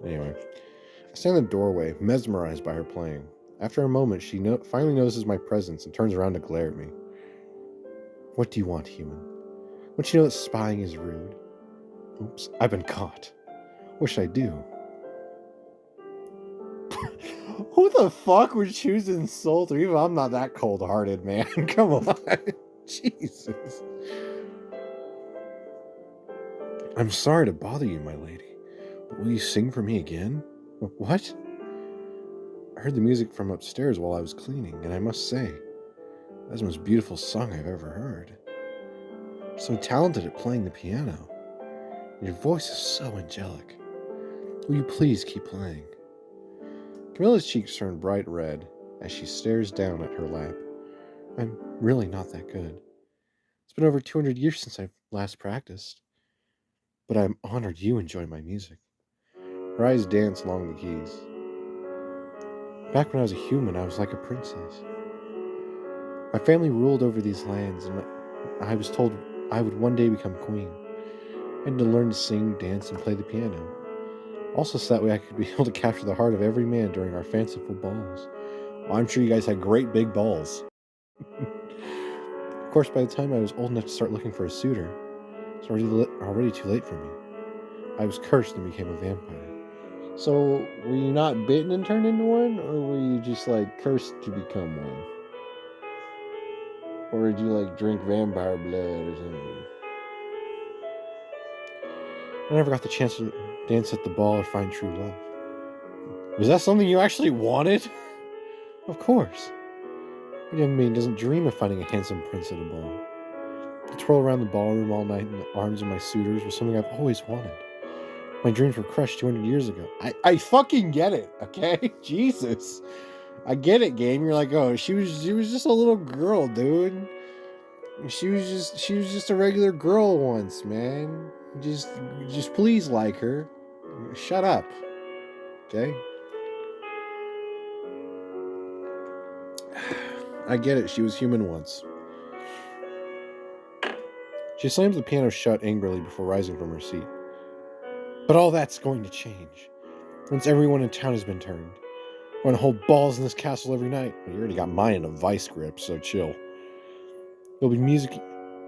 Anyway, I stand in the doorway, mesmerized by her playing. After a moment, she finally notices my presence and turns around to glare at me. What do you want, human? Don't you know that spying is rude? Oops, I've been caught. What should I do? Who the fuck would choose to insult her? Even I'm not that cold-hearted, man. Come on. Jesus. I'm sorry to bother you, my lady, but will you sing for me again? What? I heard the music from upstairs while I was cleaning, and I must say, that's the most beautiful song I've ever heard. You're so talented at playing the piano. Your voice is so angelic. Will you please keep playing? Camilla's cheeks turn bright red as she stares down at her lap. I'm really not that good. It's been over 200 years since I've last practiced. But I'm honored you enjoy my music. Her eyes dance along the keys. Back when I was a human, I was like a princess. My family ruled over these lands, and I was told I would one day become queen. I had to learn to sing, dance, and play the piano. Also, so that way I could be able to capture the heart of every man during our fanciful balls. Well, I'm sure you guys had great big balls. Of course, by the time I was old enough to start looking for a suitor, it's already too late for me. I was cursed and became a vampire. So, were you not bitten and turned into one? Or were you just, like, cursed to become one? Or did you, like, drink vampire blood or something? I never got the chance to dance at the ball or find true love. Was that something you actually wanted? Of course. A young man doesn't dream of finding a handsome prince at a ball. To twirl around the ballroom all night in the arms of my suitors was something I've always wanted. My dreams were crushed 200 years ago. I fucking get it, okay? Jesus. I get it, game. You're like, oh, she was just a little girl, dude. She was just a regular girl once, man. Just please like her. Shut up. Okay? I get it. She was human once. She slams the piano shut angrily before rising from her seat. But all that's going to change. Once everyone in town has been turned. We're gonna hold balls in this castle every night. Well, you already got mine in a vice grip, so chill. There'll be music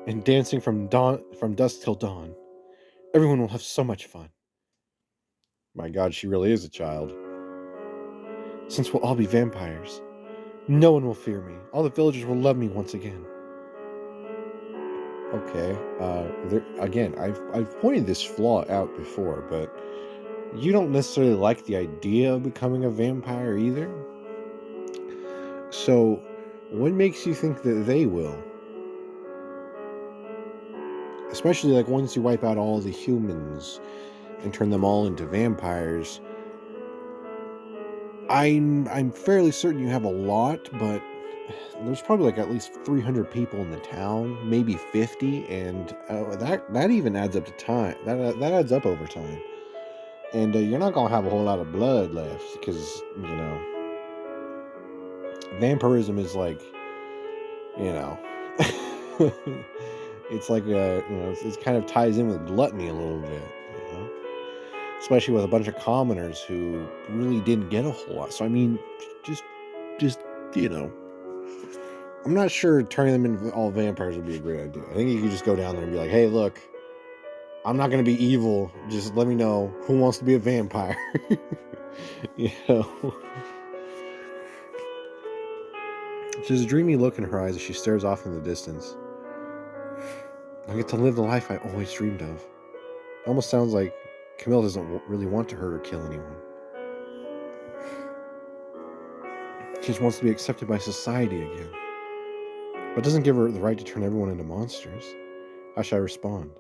and dancing from dusk till dawn. Everyone will have so much fun. My God, she really is a child. Since we'll all be vampires, no one will fear me. All the villagers will love me once again. Okay. Again, I've pointed this flaw out before, but you don't necessarily like the idea of becoming a vampire either. So, what makes you think that they will? Especially like once you wipe out all the humans and turn them all into vampires. I'm fairly certain you have a lot, but there's probably like at least 300 people in the town, maybe 50, and that even adds up to time. That adds up over time. And you're not going to have a whole lot of blood left because, vampirism is like, you know, it's like, it kind of ties in with gluttony a little bit, especially with a bunch of commoners who really didn't get a whole lot. So, I mean, just, just, you know, I'm not sure turning them into all vampires would be a great idea. I think you could just go down there and be like, hey, look, I'm not going to be evil. Just let me know who wants to be a vampire. You know? There's a dreamy look in her eyes as she stares off in the distance. I get to live the life I always dreamed of. It almost sounds like Camille doesn't really want to hurt or kill anyone. She just wants to be accepted by society again. But it doesn't give her the right to turn everyone into monsters. How should I respond?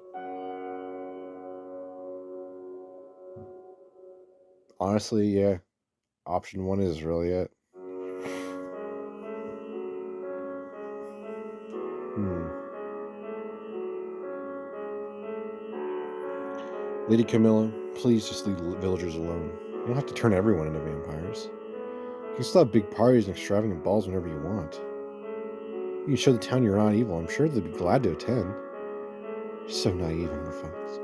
Honestly, yeah. Option 1 is really it. Lady Camilla, please just leave villagers alone. You don't have to turn everyone into vampires. You can still have big parties and extravagant balls whenever you want. You can show the town you're not evil. I'm sure they'd be glad to attend. You're so naive, EmberFox.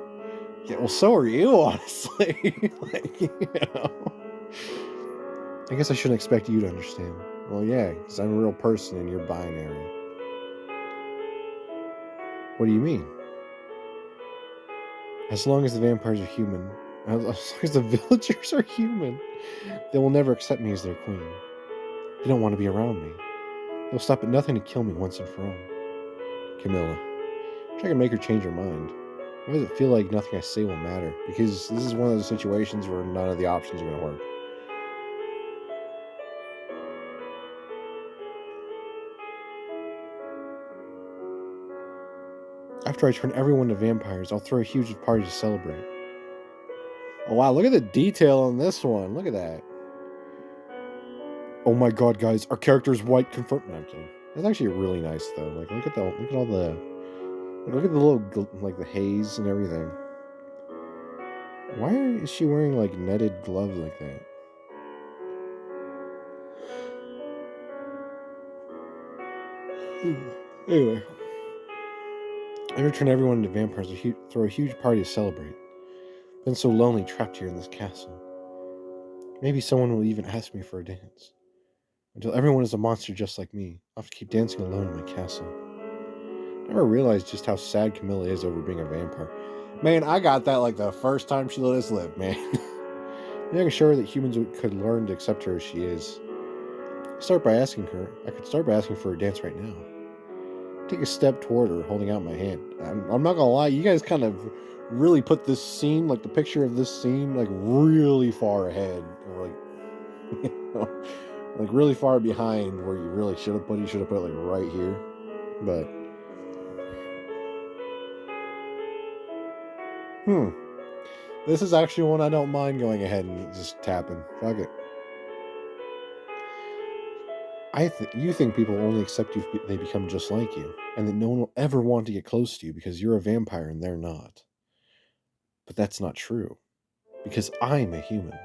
Yeah, well, so are you, honestly. I guess I shouldn't expect you to understand. Well, yeah, because I'm a real person and you're binary. What do you mean? As long as the vampires are human, as long as the villagers are human, they will never accept me as their queen. They don't want to be around me. They'll stop at nothing to kill me once and for all. Camilla, try to make her change her mind. Why does it feel like nothing I say will matter? Because this is one of those situations where none of the options are going to work. After I turn everyone to vampires, I'll throw a huge party to celebrate. Oh wow, look at the detail on this one. Look at that. Oh my god, guys, our character's white confirmed. No, I'm kidding. That's actually really nice though. Like, look at all the, look at the little, like, the haze and everything. Why is she wearing like netted gloves like that? Anyway, I return everyone into vampires to throw a huge party to celebrate. Been so lonely trapped here in this castle. Maybe someone will even ask me for a dance. Until everyone is a monster just like me, I'll have to keep dancing alone in my castle. Never realized just how sad Camilla is over being a vampire. Man, I got that like the first time she let us live, man. Maybe I can show her that humans could learn to accept her as she is. I could start by asking for a dance right now. Take a step toward her, holding out my hand. I'm not gonna lie, you guys kind of really put this scene, like the picture of this scene, like really far ahead, or like, like really far behind where you really should have put it. You should have put it like right here, but this is actually one I don't mind going ahead and just tapping. Fuck it. You think people only accept you if they become just like you, and that no one will ever want to get close to you because you're a vampire and they're not. But that's not true, because I'm a human,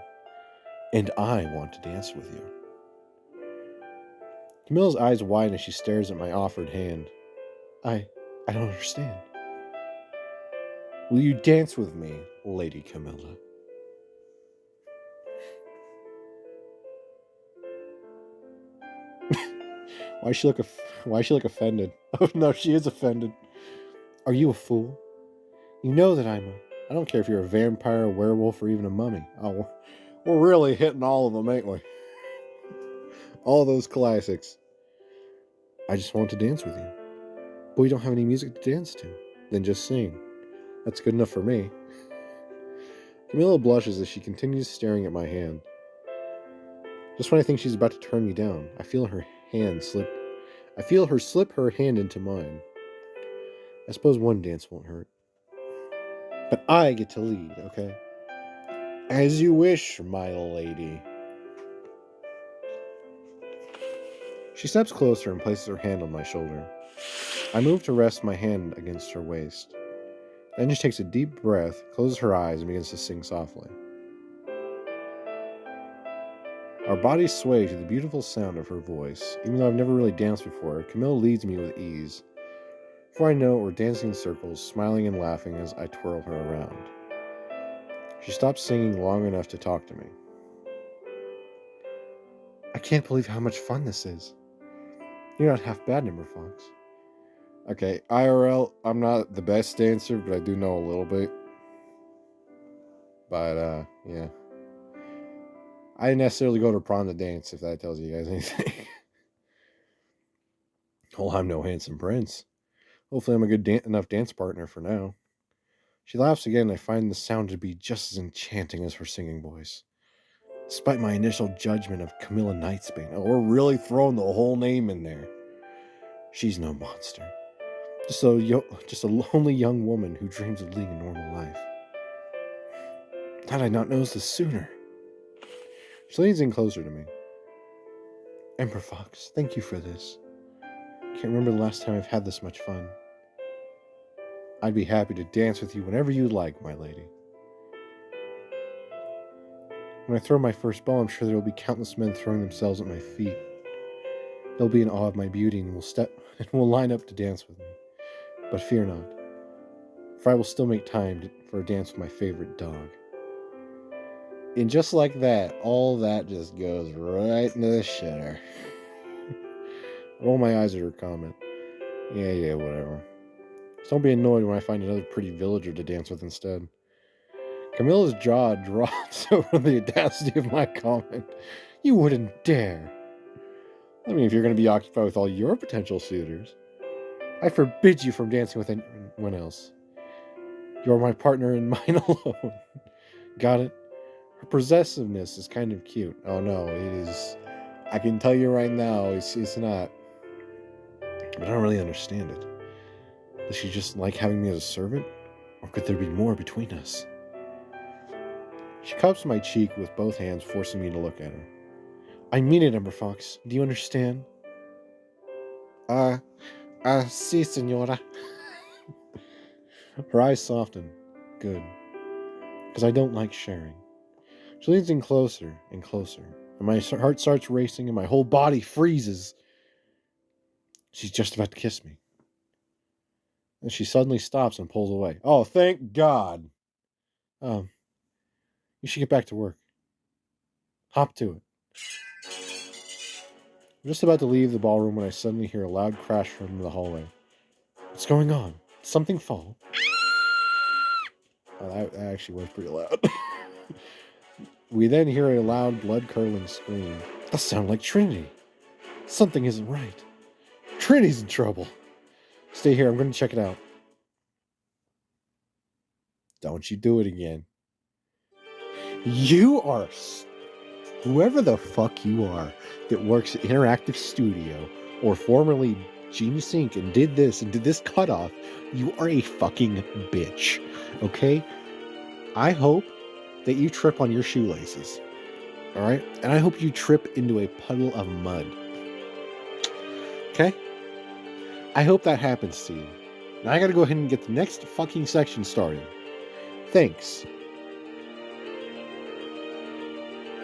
and I want to dance with you. Camilla's eyes widen as she stares at my offered hand. I don't understand. Will you dance with me, Lady Camilla? Why is she look offended? Oh no, she is offended. Are you a fool? You know that I don't care if you're a vampire, a werewolf, or even a mummy. Oh, we're really hitting all of them, ain't we? All those classics. I just want to dance with you. But we don't have any music to dance to. Then just sing. That's good enough for me. Camilla blushes as she continues staring at my hand. Just when I think she's about to turn me down, I feel her slip her hand into mine. I suppose one dance won't hurt. But I get to lead, okay? As you wish, my lady. She steps closer and places her hand on my shoulder. I move to rest my hand against her waist. Then she takes a deep breath, closes her eyes, and begins to sing softly. Our bodies sway to the beautiful sound of her voice. Even though I've never really danced before, Camilla leads me with ease. Before I know it, we're dancing in circles, smiling and laughing as I twirl her around. She stops singing long enough to talk to me. I can't believe how much fun this is. You're not half bad, EmberFox. Okay, IRL, I'm not the best dancer, but I do know a little bit. But, yeah. I didn't necessarily go to prom to dance, if that tells you guys anything. Well, I'm no handsome prince. Hopefully I'm a good enough dance partner for now. She laughs again, and I find the sound to be just as enchanting as her singing voice. Despite my initial judgment of Camilla Knightsbane, oh, we're really throwing the whole name in there. She's no monster. Just a lonely young woman who dreams of leading a normal life. Had I not noticed this sooner? She leans in closer to me. EmberFox, thank you for this. Can't remember the last time I've had this much fun. I'd be happy to dance with you whenever you like, my lady. When I throw my first ball, I'm sure there will be countless men throwing themselves at my feet. They'll be in awe of my beauty and will line up to dance with me. But fear not, for I will still make time for a dance with my favorite dog. And just like that, all that just goes right into the shitter. Roll my eyes at her comment. Yeah, whatever. Just don't be annoyed when I find another pretty villager to dance with instead. Camilla's jaw drops over the audacity of my comment. You wouldn't dare. I mean, if you're going to be occupied with all your potential suitors, I forbid you from dancing with anyone else. You're my partner and mine alone. Got it? Her possessiveness is kind of cute. Oh no, it is. I can tell you right now, it's not. But I don't really understand it. Does she just like having me as a servant? Or could there be more between us? She cups my cheek with both hands, forcing me to look at her. I mean it, EmberFox. Do you understand? Si, senora. Her eyes soften. Good. Because I don't like sharing. She leans in closer and closer, and my heart starts racing and my whole body freezes. She's just about to kiss me. And she suddenly stops and pulls away. Oh, thank God. You should get back to work. Hop to it. I'm just about to leave the ballroom when I suddenly hear a loud crash from the hallway. What's going on? Did something fall? Oh, that actually was pretty loud. We then hear a loud, blood-curdling scream. That sounds like Trinity. Something isn't right. Trinity's in trouble. Stay here. I'm going to check it out. Don't you do it again. You are... Whoever the fuck you are that works at Interactive Studio or formerly Genius Inc. and did this cutoff, you are a fucking bitch. Okay? I hope that you trip on your shoelaces. Alright? And I hope you trip into a puddle of mud. Okay? I hope that happens to you. Now I gotta go ahead and get the next fucking section started. Thanks.